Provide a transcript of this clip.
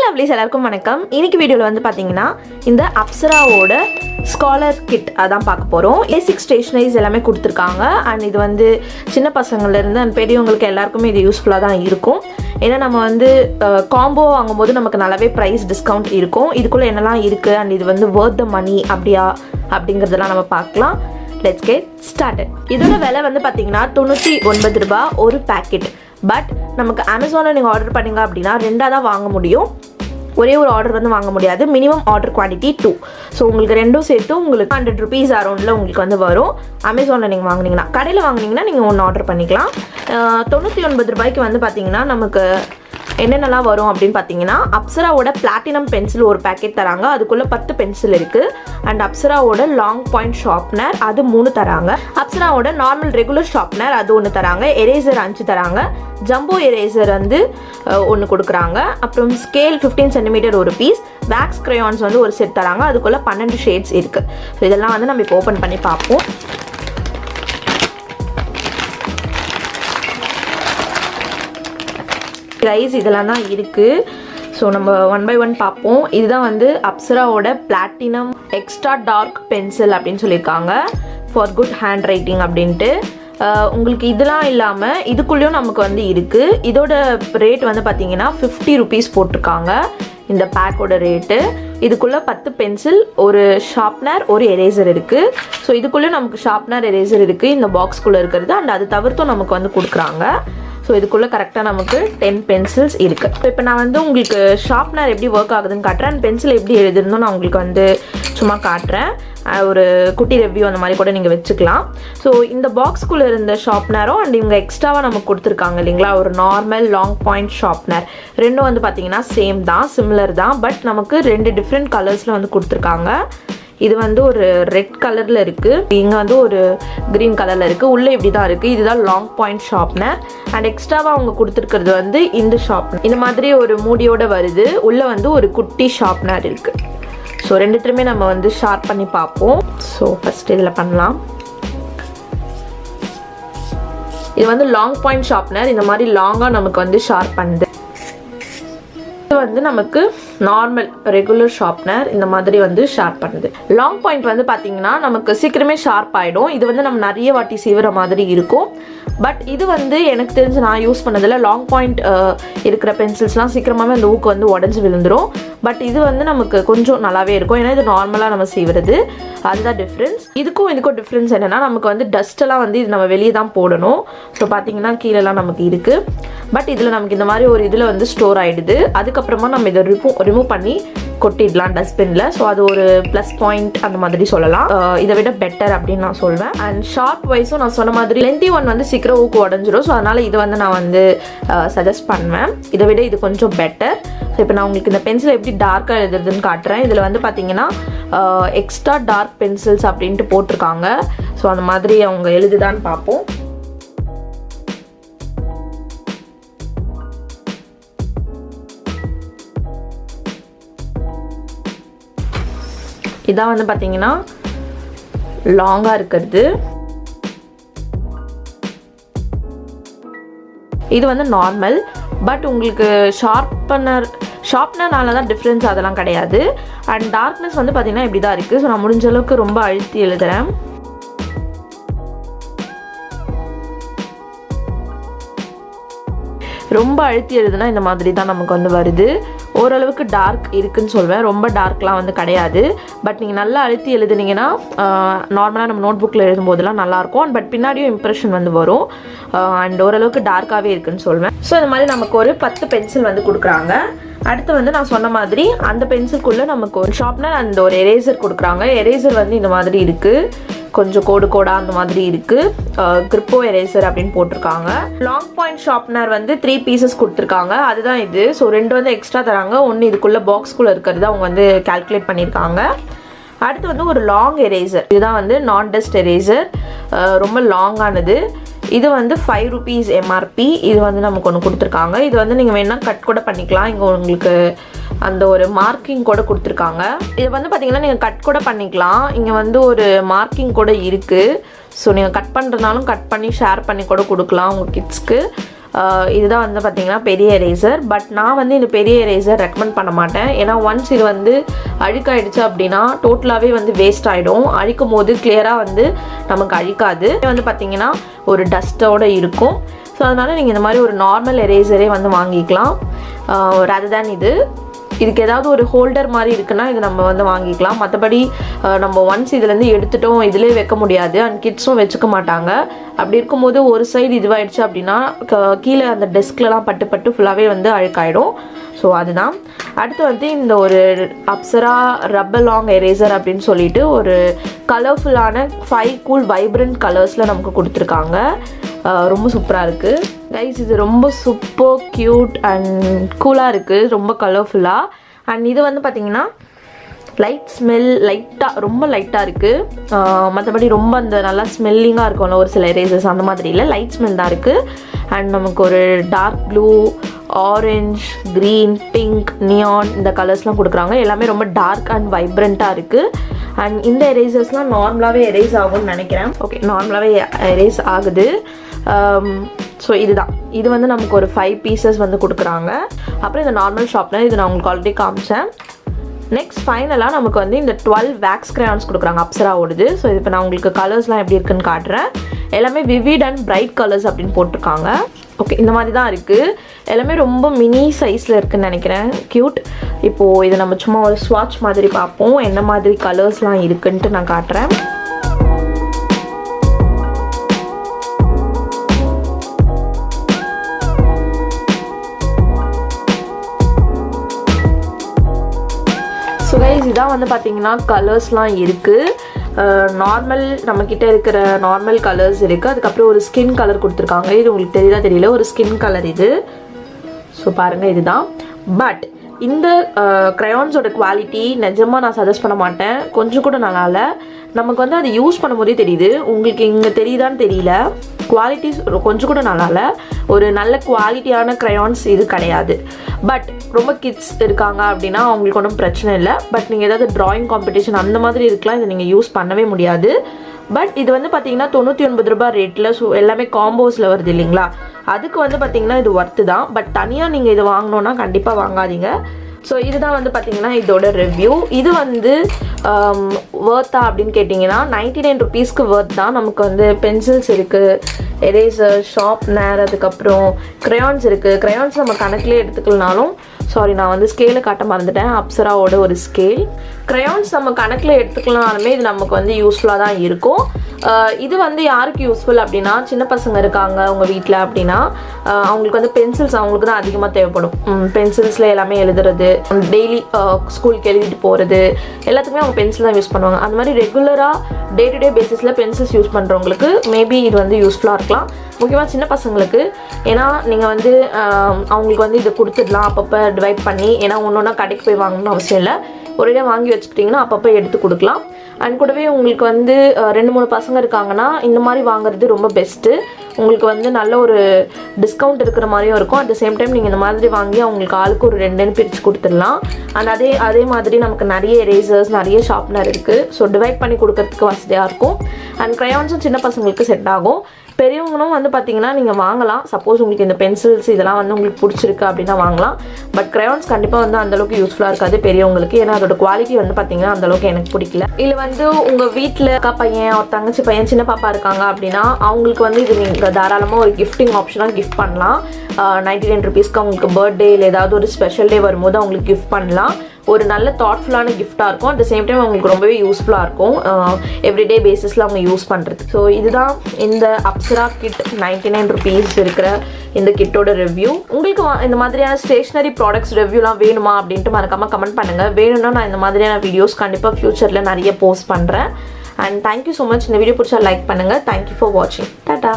Lovelies எல்லாருக்கும் வணக்கம். இன்னைக்கு வீடியோவில் வந்து பார்த்தீங்கன்னா இந்த அப்சராவோட ஸ்காலர் கிட் அதான் பார்க்க போகிறோம். பேசிக் ஸ்டேஷனரிஸ் எல்லாமே கொடுத்துருக்காங்க. அண்ட் இது வந்து சின்ன பசங்கள்லேருந்து அண்ட் பெரியவங்களுக்கு எல்லாருக்குமே இது யூஸ்ஃபுல்லாக தான் இருக்கும். ஏன்னா நம்ம வந்து காம்போ வாங்கும்போது நமக்கு நல்லாவே ப்ரைஸ் டிஸ்கவுண்ட் இருக்கும். இதுக்குள்ளே என்னெல்லாம் இருக்குது அண்ட் இது வந்து வர்த் த மணி அப்படியா அப்படிங்கிறதெல்லாம் நம்ம பார்க்கலாம். Let's get started. இதோட விலை வந்து பார்த்தீங்கன்னா 99 ரூபாய் ஒரு பேக்கெட். பட் நமக்கு அமேசானில் நீங்கள் ஆர்டர் பண்ணிங்க அப்படின்னா 2 தான் வாங்க முடியும். ஒரே ஒரு ஆர்டர் வந்து வாங்க முடியாது. Minimum order quantity 2. ஸோ உங்களுக்கு ரெண்டும் சேர்த்து உங்களுக்கு 100 rupees அரௌண்டில் உங்களுக்கு வந்து வரும். அமேசானில் நீங்கள் வாங்கினீங்கன்னா, கடையில் வாங்கினீங்கன்னா நீங்கள் ஒன்று ஆர்டர் பண்ணிக்கலாம். 99 ரூபாய்க்கு வந்து பார்த்தீங்கன்னா நமக்கு என்னென்னலாம் வரும் அப்படின்னு பார்த்தீங்கன்னா, அப்சராவோட பிளாட்டினம் பென்சில் ஒரு பேக்கெட் தராங்க. அதுக்குள்ளே 10 பென்சில் இருக்குது. அண்ட் அப்சராவோட லாங் பாயிண்ட் ஷார்ப்னர் அது 3 தராங்க. அப்சராவோட நார்மல் ரெகுலர் ஷார்ப்னர் அது 1 தராங்க. எரேசர் 5 தராங்க. ஜம்போ எரேசர் வந்து 1 கொடுக்குறாங்க. அப்புறம் ஸ்கேல் 15 சென்டிமீட்டர் ஒரு பீஸ். வேக்ஸ் கிரையான்ஸ் வந்து ஒரு செட் தராங்க. அதுக்குள்ளே 12 ஷேட்ஸ் இருக்குது. ஸோ இதெல்லாம் வந்து நம்ம இப்போ ஓப்பன் பண்ணி பார்ப்போம். ப்ரைஸ் இதெல்லாம் தான் இருக்குது. ஸோ நம்ம 1 by 1 பார்ப்போம். இதுதான் வந்து அப்சராவோட பிளாட்டினம் எக்ஸ்ட்ரா டார்க் பென்சில் அப்படின்னு சொல்லியிருக்காங்க. ஃபார் குட் ஹேண்ட் ரைட்டிங் அப்படின்ட்டு. உங்களுக்கு இதெல்லாம் இல்லாமல் இதுக்குள்ளேயும் நமக்கு வந்து இருக்குது. இதோட ரேட் வந்து பார்த்தீங்கன்னா 50 rupees போட்டிருக்காங்க. இந்த பேக்கோட ரேட்டு. இதுக்குள்ளே 10 பென்சில், ஒரு ஷார்ப்னர், ஒரு எரேசர் இருக்குது. ஸோ இதுக்குள்ளே நமக்கு ஷார்ப்னர், எரேசர் இருக்குது இந்த பாக்ஸ்குள்ளே இருக்கிறது. அண்ட் அது தவிர்த்தும் நமக்கு வந்து கொடுக்குறாங்க. ஸோ இதுக்குள்ளே கரெக்டாக நமக்கு 10 பென்சில்ஸ் இருக்குது. ஸோ இப்போ நான் வந்து உங்களுக்கு ஷார்ப்னர் எப்படி ஒர்க் ஆகுதுன்னு காட்டுறேன். அண்ட் பென்சில் எப்படி எழுதுன்னு நான் உங்களுக்கு வந்து சும்மா காட்டுறேன். ஒரு குட்டி ரிவ்யூ அந்த மாதிரி கூட நீங்கள் வச்சுக்கலாம். ஸோ இந்த பாக்ஸ்குள்ளே இருந்த ஷார்ப்னரும் அண்ட் இவங்க எக்ஸ்ட்ராவாக நமக்கு கொடுத்துருக்காங்க இல்லைங்களா, ஒரு நார்மல் லாங் பாயிண்ட் ஷார்ப்னர். ரெண்டும் வந்து பார்த்தீங்கன்னா சேம் தான், சிமிலர் தான். பட் நமக்கு 2 டிஃப்ரெண்ட் கலர்ஸில் வந்து கொடுத்துருக்காங்க. இது வந்து ஒரு ரெட் கலரில் இருக்குது. இங்கே வந்து ஒரு க்ரீன் கலரில் இருக்குது. உள்ளே இப்படி தான் இருக்குது. இதுதான் லாங் பாயிண்ட் ஷார்ப்னர். அண்ட் எக்ஸ்ட்ராவாக அவங்க கொடுத்துருக்கிறது வந்து இந்த ஷார்ப்னர். இந்த மாதிரி ஒரு மூடியோடு வருது. உள்ளே வந்து ஒரு குட்டி ஷார்ப்னர் இருக்குது. ஸோ ரெண்டுத்துலையுமே நம்ம வந்து ஷார்ப் பண்ணி பார்ப்போம். ஸோ ஃபஸ்ட் இதில் பண்ணலாம். இது வந்து லாங் பாயிண்ட் ஷார்ப்னர். இந்த மாதிரி லாங்காக நமக்கு வந்து ஷார்ப் பண்ணுது. இது வந்து நமக்கு நார்மல் ரெகுலர் ஷார்ப்னர் இந்த மாதிரி வந்து ஷார்ப் பண்ணுது. லாங் பாயிண்ட் வந்து பார்த்தீங்கன்னா நமக்கு சீக்கிரமே ஷார்ப் ஆகிடும். இது வந்து நம்ம நிறைய வாட்டி சீவுற மாதிரி இருக்கும். பட் இது வந்து எனக்கு தெரிஞ்சு நான் யூஸ் பண்ணதில் லாங் பாயிண்ட் இருக்கிற பென்சில்ஸ்லாம் சீக்கிரமாகவே அந்த ஊக்கு வந்து உடஞ்சி விழுந்துடும். பட் இது வந்து நமக்கு கொஞ்சம் நல்லாவே இருக்கும். ஏன்னா இது நார்மலாக நம்ம செய்வது. அதுதான் டிஃப்ரென்ஸ். இதுக்கும் டிஃப்ரென்ஸ் என்னென்னா, நமக்கு வந்து டஸ்ட்டெல்லாம் வந்து இது நம்ம வெளியே தான் போடணும். ஸோ பார்த்தீங்கன்னா கீழெல்லாம் நமக்கு இருக்குது. பட் இதில் நமக்கு இந்த மாதிரி ஒரு இதில் வந்து ஸ்டோர் ஆகிடுது. அதுக்கப்புறமா நம்ம இதை ரிமூவ் பண்ணி கொட்டிடலாம் டஸ்ட்பினில். ஸோ அது ஒரு ப்ளஸ் பாயிண்ட் அந்த மாதிரி சொல்லலாம். இதை விட பெட்டர் அப்படின்னு நான் சொல்வேன். அண்ட் ஷார்ப் வைஸும் நான் சொன்ன மாதிரி லென்த்தி ஒன் வந்து சீக்கிரம் ஊக்கு உடஞ்சிரும். ஸோ அதனால் இது வந்து நான் வந்து சஜஸ்ட் பண்ணுவேன். இதை விட இது கொஞ்சம் பெட்டர். ஸோ இப்போ நான் உங்களுக்கு இந்த பென்சில் எப்படி டார்க்காக எழுதுறதுன்னு காட்டுறேன். இதில் வந்து பார்த்தீங்கன்னா எக்ஸ்ட்ரா டார்க் பென்சில்ஸ் அப்படின்ட்டு போட்டிருக்காங்க. ஸோ அந்த மாதிரி அவங்க எழுதுதான்னு பார்ப்போம். இதான் வந்து பார்த்தீங்கன்னா லாங்காக இருக்கிறது. இது வந்து நார்மல். பட் உங்களுக்கு ஷார்ப்னர்னால தான் டிஃப்ரென்ஸ் அதெல்லாம் கிடையாது. அண்ட் டார்க்னஸ் வந்து பார்த்தீங்கன்னா இப்படி தான் இருக்குது. ஸோ நான் முடிஞ்ச அளவுக்கு ரொம்ப அழுத்தி எழுதுகிறேன். ரொம்ப அழுத்தி எழுதுனா இந்த மாதிரி தான் நமக்கு வந்து வருது. ஓரளவுக்கு டார்க் இருக்குன்னு சொல்வேன். ரொம்ப டார்க்லாம் வந்து கிடையாது. பட் நீங்கள் நல்லா அழுத்தி எழுதுனீங்கன்னா நார்மலாக நம்ம நோட் புக்கில் எழுதும்போதெல்லாம் நல்லாயிருக்கும். பட் பின்னாடியும் இம்ப்ரெஷன் வந்து வரும். அண்ட் ஓரளவுக்கு டார்க்காகவே இருக்குன்னு சொல்வேன். ஸோ இந்த மாதிரி நமக்கு ஒரு 10 பென்சில் வந்து கொடுக்குறாங்க. அடுத்து வந்து நான் சொன்ன மாதிரி அந்த பென்சிலுக்குள்ளே நமக்கு ஒரு ஷார்ப்னர் அண்ட் ஒரு எரேசர் கொடுக்குறாங்க. எரேசர் வந்து இந்த மாதிரி இருக்குது. கொஞ்சம் கோடாக அந்த மாதிரி இருக்குது. கிரிப்போ எரேசர் அப்படின்னு போட்டிருக்காங்க. லாங் பாயிண்ட் ஷார்ப்னர் வந்து 3 pieces கொடுத்துருக்காங்க. அதுதான் இது. ஸோ 2 வந்து எக்ஸ்ட்ரா தராங்க. ஒன்று இதுக்குள்ளே பாக்ஸ்குள்ளே இருக்கிறது அவங்க வந்து கால்குலேட் பண்ணியிருக்காங்க. அடுத்து வந்து ஒரு லாங் எரேசர். இதுதான் வந்து நான் டஸ்ட் எரேசர். ரொம்ப லாங்கானது. இது வந்து 5 rupees MRP. இது வந்து நமக்கு ஒன்று கொடுத்துருக்காங்க. இது வந்து நீங்கள் வேணால் கட் கூட பண்ணிக்கலாம். இங்கே உங்களுக்கு அந்த ஒரு மார்க்கிங் கூட கொடுத்துருக்காங்க. இது வந்து பார்த்தீங்கன்னா நீங்கள் கட் கூட பண்ணிக்கலாம். இங்கே வந்து ஒரு மார்க்கிங் கூட இருக்குது. ஸோ நீங்கள் கட் பண்ணுறதுனாலும் கட் பண்ணி ஷேர் பண்ணி கூட கொடுக்கலாம் உங்கள் கிட்ஸ்க்கு. இதுதான் வந்து பார்த்திங்கன்னா பெரிய எரேசர். பட் நான் வந்து இந்த பெரிய எரேசர் ரெக்கமெண்ட் பண்ண மாட்டேன். ஏன்னா ஒன்ஸ் இது வந்து அழுக்காயிடுச்சு அப்படின்னா டோட்டலாகவே வந்து வேஸ்ட் ஆகிடும். அழிக்கும் போது கிளியராக வந்து நமக்கு அழிக்காது, வந்து பார்த்திங்கன்னா ஒரு டஸ்ட்டோடு இருக்கும். ஸோ அதனால் நீங்கள் இந்த மாதிரி ஒரு நார்மல் எரேசரே வந்து வாங்கிக்கலாம். ரதர் தேன் இதுக்கு ஏதாவது ஒரு ஹோல்டர் மாதிரி இருக்குன்னா இது நம்ம வந்து வாங்கிக்கலாம். மற்றபடி நம்ம ஒன்ஸ் இதுலேருந்து எடுத்துட்டோம் இதிலே வைக்க முடியாது, அண்ட் கிட்ஸும் வச்சுக்க மாட்டாங்க. அப்படி இருக்கும்போது ஒரு சைடு இதுவாகிடுச்சு அப்படின்னா கீழே அந்த டெஸ்க்லலாம் பட்டு பட்டு ஃபுல்லாகவே வந்து அழுக்காயிடும். ஸோ அதுதான். அடுத்து வந்து இந்த ஒரு அப்சரா ரப்பர் லாங் எரேசர் அப்படின்னு சொல்லிட்டு ஒரு கலர்ஃபுல்லான 5 கூல் வைப்ரண்ட் கலர்ஸில் நமக்கு கொடுத்துருக்காங்க. ரொம்ப சூப்பராக இருக்குது கைஸ். இது ரொம்ப சூப்பர் க்யூட் அண்ட் கூலாக இருக்குது, ரொம்ப கலர்ஃபுல்லாக. அண்ட் இது வந்து பார்த்திங்கன்னா லைட் ஸ்மெல், ரொம்ப லைட்டாக இருக்குது. மற்றபடி ரொம்ப அந்த நல்லா ஸ்மெல்லிங்காக இருக்கும்ல ஒரு சில எரேசர்ஸ், அந்த மாதிரி இல்லை, லைட் ஸ்மெல் தான் இருக்குது. அண்ட் நமக்கு ஒரு dark blue, orange, green, pink, neon இந்த கலர்ஸ்லாம் கொடுக்குறாங்க. எல்லாமே ரொம்ப டார்க் அண்ட் வைப்ரண்ட்டாக இருக்குது. அண்ட் இந்த எரேசர்ஸ்லாம் நார்மலாகவே எரேஸ் ஆகும்னு நினைக்கிறேன். ஓகே, நார்மலாகவே எரேஸ் ஆகுது. ஸோ இது வந்து நமக்கு ஒரு 5 பீசஸ் வந்து கொடுக்குறாங்க. அப்புறம் இந்த நார்மல் ஷாப்பில் இது நான் உங்களுக்கு ஆல்ரெடி காமிச்சேன். நெக்ஸ்ட் ஃபைனலாக நமக்கு வந்து இந்த 12 வேக்ஸ் கிரையான்ஸ் கொடுக்குறாங்க, அப்சரா ஓடுது. ஸோ இப்போ நான் உங்களுக்கு கலர்ஸ்லாம் எப்படி இருக்குன்னு காட்டுறேன். எல்லாமே விவிட் அண்ட் பிரைட் கலர்ஸ் அப்படின்னு போட்டிருக்காங்க. ஓகே, இந்த மாதிரி தான் இருக்குது. எல்லாமே ரொம்ப மினி சைஸில் இருக்குதுன்னு நினைக்கிறேன், க்யூட். இப்போது இதை நம்ம சும்மா ஒரு ஸ்வாட்ச் மாதிரி பார்ப்போம், என்ன மாதிரி கலர்ஸ்லாம் இருக்குன்ட்டு நான் காட்டுறேன். ஸோ கைஸ், இதான் வந்து பார்த்திங்கன்னா கலர்ஸ்லாம் இருக்குது. நார்மல் நம்மக்கிட்ட இருக்கிற நார்மல் கலர்ஸ் இருக்குது. அதுக்கப்புறம் ஒரு ஸ்கின் கலர் கொடுத்துருக்காங்க. இது உங்களுக்கு தெரியுதா தெரியல, ஒரு ஸ்கின் கலர் இது. ஸோ பாருங்கள், இதுதான். பட் இந்த க்ரையான்ஸோட குவாலிட்டி நிஜமாக நான் சஜஸ்ட் பண்ண மாட்டேன், கொஞ்சம் கூட நல்லா இல்லை. நமக்கு வந்து அது யூஸ் பண்ணும்போதே தெரியுது, உங்களுக்கு இங்கே தெரியுதான்னு தெரியல, குவாலிட்டி கொஞ்சம் கூட நல்லா இல்லை. ஒரு நல்ல குவாலிட்டியான க்ரையான்ஸ் இது கிடையாது. பட் ரொம்ப கிட்ஸ் இருக்காங்க அப்படின்னா அவங்களுக்கு ஒன்றும் பிரச்சனை இல்லை. பட் நீங்கள் ஏதாவது ட்ராயிங் காம்படிஷன் அந்த மாதிரி இருக்கலாம், இதை நீங்கள் யூஸ் பண்ணவே முடியாது. பட் இது வந்து பார்த்தீங்கன்னா 99 ரூபாய் ரேட்டில். ஸோ எல்லாமே காம்போஸில் வருது இல்லைங்களா, அதுக்கு வந்து பார்த்தீங்கன்னா இது ஒர்த்து தான். பட் தனியாக நீங்கள் இது வாங்கினோன்னா கண்டிப்பாக வாங்காதீங்க. ஸோ இதுதான் வந்து பார்த்தீங்கன்னா இதோட ரிவ்யூ. இது வந்து வேர்த்தா அப்படின்னு கேட்டிங்கன்னா 99 ருபீஸ்க்கு வேர்த் தான். நமக்கு வந்து பென்சில்ஸ் இருக்குது, எரேசர், ஷார்ப்னர், அதுக்கப்புறம் க்ரையான்ஸ் இருக்குது. க்ரையான்ஸ் நம்ம கணக்கிலே எடுத்துக்கலனாலும், சாரி நான் வந்து ஸ்கேலை காட்ட மறந்துட்டேன், அப்சராவோட ஒரு ஸ்கேல். க்ரையான்ஸ் நம்ம கணக்கில் எடுத்துக்கலனாலுமே இது நமக்கு வந்து யூஸ்ஃபுல்லாக தான் இருக்கும். இது வந்து யாருக்கு யூஸ்ஃபுல் அப்படின்னா, சின்ன பசங்க இருக்காங்க உங்கள் வீட்டில் அப்படின்னா அவங்களுக்கு வந்து பென்சில்ஸ் அவங்களுக்கு தான் அதிகமாக தேவைப்படும். பென்சில்ஸில் எல்லாமே எழுதுறது, டெய்லி ஸ்கூலுக்கு எழுதிட்டு போகிறது எல்லாத்துக்குமே அவங்க பென்சில் தான் யூஸ் பண்ணுவாங்க. அந்த மாதிரி ரெகுலராக டே டு டே பேசிஸில் பென்சில்ஸ் யூஸ் பண்ணுறவங்களுக்கு மேபி இது வந்து யூஸ்ஃபுல்லாக இருக்கலாம். முக்கியமாக சின்ன பசங்களுக்கு. ஏன்னா நீங்கள் வந்து அவங்களுக்கு வந்து இதை கொடுத்துடலாம் அப்பப்போ டிவைட் பண்ணி. ஏன்னா ஒன்று ஒன்றா கடைக்கு போய் வாங்கணும்னு அவசியம் இல்லை, ஒரே வாங்கி வச்சுக்கிட்டிங்கன்னா அப்பப்போ எடுத்து கொடுக்கலாம். அண்ட் கூடவே உங்களுக்கு வந்து 2-3 பசங்க இருக்காங்கன்னா இந்த மாதிரி வாங்குறது ரொம்ப பெஸ்ட்டு. உங்களுக்கு வந்து நல்ல ஒரு டிஸ்கவுண்ட் இருக்கிற மாதிரியும் இருக்கும். அட் த சேம் டைம் நீங்கள் இந்த மாதிரி வாங்கி அவங்களுக்கு ஆளுக்கு ஒரு 2 பிரித்து கொடுத்துடலாம். அண்ட் அதே மாதிரி நமக்கு நிறைய எரேசர்ஸ், நிறைய ஷார்ப்னர் இருக்குது. ஸோ டிவைட் பண்ணி கொடுக்கறதுக்கு வசதியாக இருக்கும். அண்ட் க்ரையான்ஸும் சின்ன பசங்களுக்கு செட் ஆகும். பெரியவங்களும் வந்து பார்த்தீங்கன்னா நீங்கள் வாங்கலாம். சப்போஸ் உங்களுக்கு இந்த பென்சில்ஸ் இதெல்லாம் வந்து உங்களுக்கு பிடிச்சிருக்கு அப்படின்னா வாங்கலாம். பட் க்ரையான்ஸ் கண்டிப்பாக வந்து அந்தளவுக்கு யூஸ்ஃபுல்லாக இருக்காது பெரியவங்களுக்கு. ஏன்னா அதோட குவாலிட்டி வந்து பார்த்தீங்கன்னா அந்தளவுக்கு எனக்கு பிடிக்கல. இல்லை வந்து உங்கள் வீட்டில் அக்கா பையன், ஒரு தங்கச்சி பையன், சின்ன பாப்பா இருக்காங்க அப்படின்னா அவங்களுக்கு வந்து இது நீங்கள் தாராளமாக ஒரு கிஃப்டிங் ஆப்ஷனாக கிஃப்ட் பண்ணலாம். 99 ருபீஸ்க்கு அவங்களுக்கு பர்த்டே இல்லை ஏதாவது ஒரு ஸ்பெஷல் டே வரும்போது அவங்களுக்கு கிஃப்ட் பண்ணலாம். ஒரு நல்ல தாட்ஃபுல்லான கிஃப்டாக இருக்கும். அட் த சேம் டைம் அவங்களுக்கு ரொம்பவே யூஸ்ஃபுல்லாக இருக்கும் எவ்ரிடே பேசிஸில் அவங்க யூஸ் பண்ணுறது. ஸோ இதுதான் இந்த அப்சரா கிட் 99 ருபீஸ் இருக்கிற இந்த கிட்டோட ரிவ்யூ. உங்களுக்கு இந்த மாதிரியான ஸ்டேஷ்னரி ப்ராடக்ட்ஸ் ரிவ்யூலாம் வேணுமா அப்படின்ட்டு மறக்காமல் கமெண்ட் பண்ணுங்கள். வேணும்னா நான் இந்த மாதிரியான வீடியோஸ் கண்டிப்பாக ஃப்யூச்சரில் நிறைய போஸ்ட் பண்ணுறேன். And thank you so much. இந்த வீடியோ பிடிச்சா லைக் பண்ணுங்கள். தேங்க்யூ ஃபார் வாட்சிங். டாடா.